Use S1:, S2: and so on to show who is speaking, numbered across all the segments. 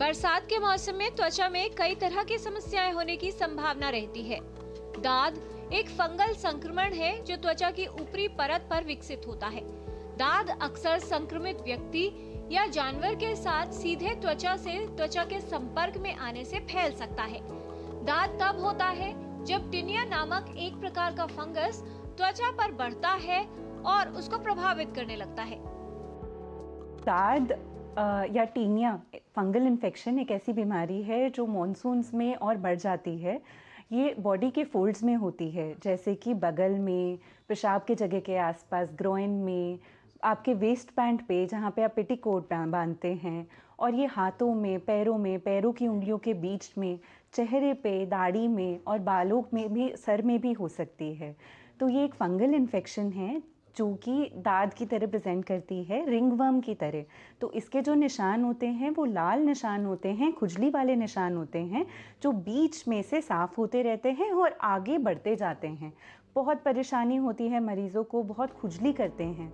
S1: बरसात के मौसम में त्वचा में कई तरह की समस्याएं होने की संभावना रहती है। दाद एक फंगल संक्रमण है जो त्वचा की ऊपरी परत पर विकसित होता है। दाद अक्सर संक्रमित व्यक्ति या जानवर के साथ सीधे त्वचा से त्वचा के संपर्क में आने से फैल सकता है। दाद तब होता है जब टिनिया नामक एक प्रकार का फंगस त्वचा पर बढ़ता है और उसको प्रभावित करने लगता है।
S2: दाद या टीनिया फंगल इन्फेक्शन एक ऐसी बीमारी है जो मॉनसून्स में और बढ़ जाती है। ये बॉडी के फोल्ड्स में होती है, जैसे कि बगल में, पेशाब के जगह के आसपास, ग्रोइन में, आपके वेस्ट बैंड पे जहाँ पे आप पेटीकोट बांधते हैं, और ये हाथों में, पैरों की उंगलियों के बीच में, चेहरे पे, दाढ़ी में और बालों में भी, सर में भी हो सकती है। तो ये एक फंगल इन्फेक्शन है जो कि दाद की तरह प्रेजेंट करती है, रिंगवर्म की तरह। तो इसके जो निशान होते हैं वो लाल निशान होते हैं, खुजली वाले निशान होते हैं, जो बीच में से साफ होते रहते हैं और आगे बढ़ते जाते हैं। बहुत परेशानी होती है मरीजों को, बहुत खुजली करते हैं।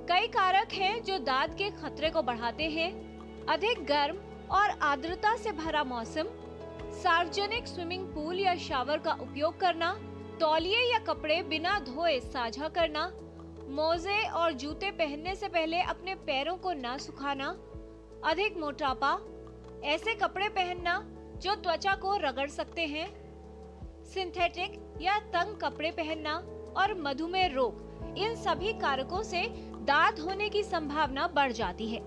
S1: कई कारक हैं जो दाद के खतरे को बढ़ाते हैं। अधिक गर्म और आर्द्रता से भरा मौसम, सार्वजनिक स्विमिंग पूल या शावर का उपयोग करना, तौलिए या कपड़े बिना धोए साझा करना, मोजे और जूते पहनने से पहले अपने पैरों को न सुखाना, अधिक मोटापा, ऐसे कपड़े पहनना जो त्वचा को रगड़ सकते हैं, सिंथेटिक या तंग कपड़े पहनना और मधुमेह रोग, इन सभी कारकों से दाद होने की संभावना बढ़ जाती है।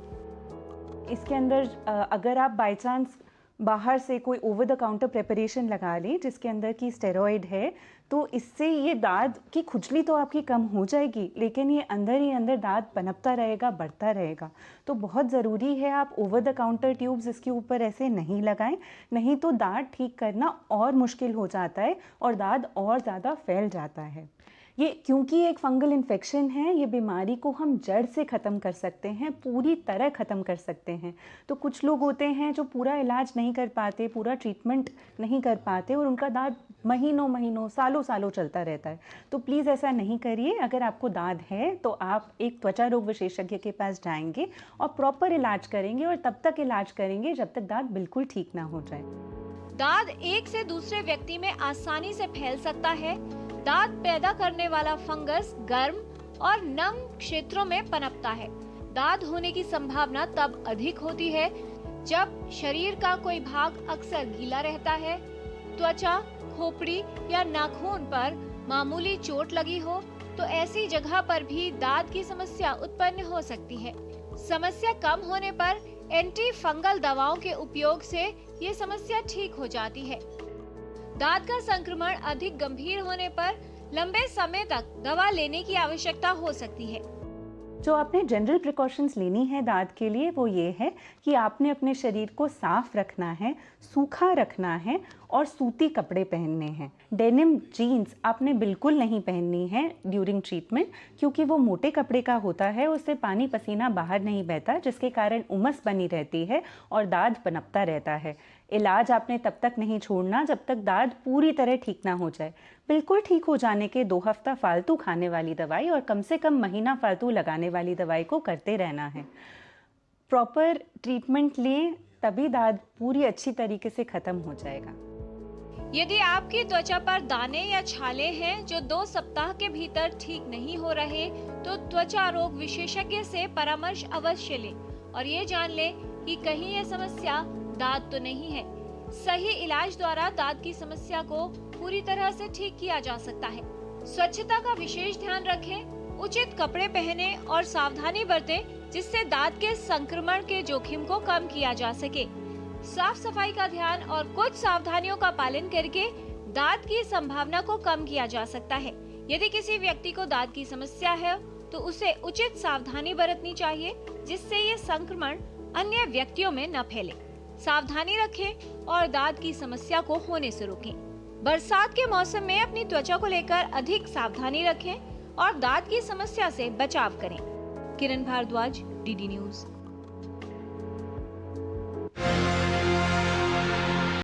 S2: इसके अंदर अगर आप बाय चांस बाहर से कोई ओवर द काउंटर प्रिपरेशन लगा लें जिसके अंदर की स्टेरॉइड है, तो इससे ये दाद की खुजली तो आपकी कम हो जाएगी, लेकिन ये अंदर ही अंदर दाद पनपता रहेगा, बढ़ता रहेगा। तो बहुत ज़रूरी है आप ओवर द काउंटर ट्यूब्स इसके ऊपर ऐसे नहीं लगाएं, नहीं तो दाद ठीक करना और मुश्किल हो जाता है और दाद और ज़्यादा फैल जाता है। ये क्योंकि एक फंगल इन्फेक्शन है, ये बीमारी को हम जड़ से ख़त्म कर सकते हैं, पूरी तरह ख़त्म कर सकते हैं। तो कुछ लोग होते हैं जो पूरा इलाज नहीं कर पाते, पूरा ट्रीटमेंट नहीं कर पाते और उनका दाद महीनों, सालों चलता रहता है। तो प्लीज़ ऐसा नहीं करिए। अगर आपको दाद है तो आप एक त्वचा रोग विशेषज्ञ के पास जाएंगे और प्रॉपर इलाज करेंगे, और तब तक इलाज करेंगे जब तक दाद बिल्कुल ठीक ना हो जाए।
S1: दाद एक से दूसरे व्यक्ति में आसानी से फैल सकता है। दाद पैदा करने वाला फंगस गर्म और नम क्षेत्रों में पनपता है। दाद होने की संभावना तब अधिक होती है जब शरीर का कोई भाग अक्सर गीला रहता है, त्वचा, खोपड़ी या नाखून पर मामूली चोट लगी हो, तो ऐसी जगह पर भी दाद की समस्या उत्पन्न हो सकती है। समस्या कम होने पर एंटी फंगल दवाओं के उपयोग से ये समस्या ठीक हो जाती है। दाद का संक्रमण अधिक गंभीर होने पर लंबे समय तक दवा लेने की आवश्यकता हो सकती है।
S2: जो आपने जनरल प्रिकॉशंस लेनी है दाद के लिए वो ये है कि आपने अपने शरीर को साफ रखना है, सूखा रखना है और सूती कपड़े पहनने हैं। डेनिम जीन्स आपने बिल्कुल नहीं पहननी है ड्यूरिंग ट्रीटमेंट, क्योंकि वो मोटे कपड़े का होता है, उससे पानी पसीना बाहर नहीं बहता, जिसके कारण उमस बनी रहती है और दाद पनपता रहता है। इलाज आपने तब तक नहीं छोड़ना जब तक दाद पूरी तरह ठीक ना हो जाए। बिल्कुल ठीक हो जाने के 2 हफ्ता फालतू खाने वाली दवाई और कम से कम महीना फालतू लगाने वाली दवाई को करते रहना है। प्रॉपर ट्रीटमेंट लें, तभी दाद पूरी अच्छी तरीके से खत्म हो जाएगा।
S1: यदि आपकी त्वचा पर दाने या छाले हैं जो 2 सप्ताह के भीतर ठीक नहीं हो रहे, तो त्वचा रोग विशेषज्ञ से परामर्श अवश्य लें और ये जान लें कि कहीं ये समस्या दाद तो नहीं है। सही इलाज द्वारा दाद की समस्या को पूरी तरह से ठीक किया जा सकता है। स्वच्छता का विशेष ध्यान रखें, उचित कपड़े पहने और सावधानी बरतें जिससे दाद के संक्रमण के जोखिम को कम किया जा सके। साफ सफाई का ध्यान और कुछ सावधानियों का पालन करके दाद की संभावना को कम किया जा सकता है। यदि किसी व्यक्ति को दाद की समस्या है तो उसे उचित सावधानी बरतनी चाहिए जिससे ये संक्रमण अन्य व्यक्तियों में न फैले। सावधानी रखें और दाद की समस्या को होने से रोकें। बरसात के मौसम में अपनी त्वचा को लेकर अधिक सावधानी रखें और दाद की समस्या से बचाव करें। किरण भारद्वाज, डीडी न्यूज़।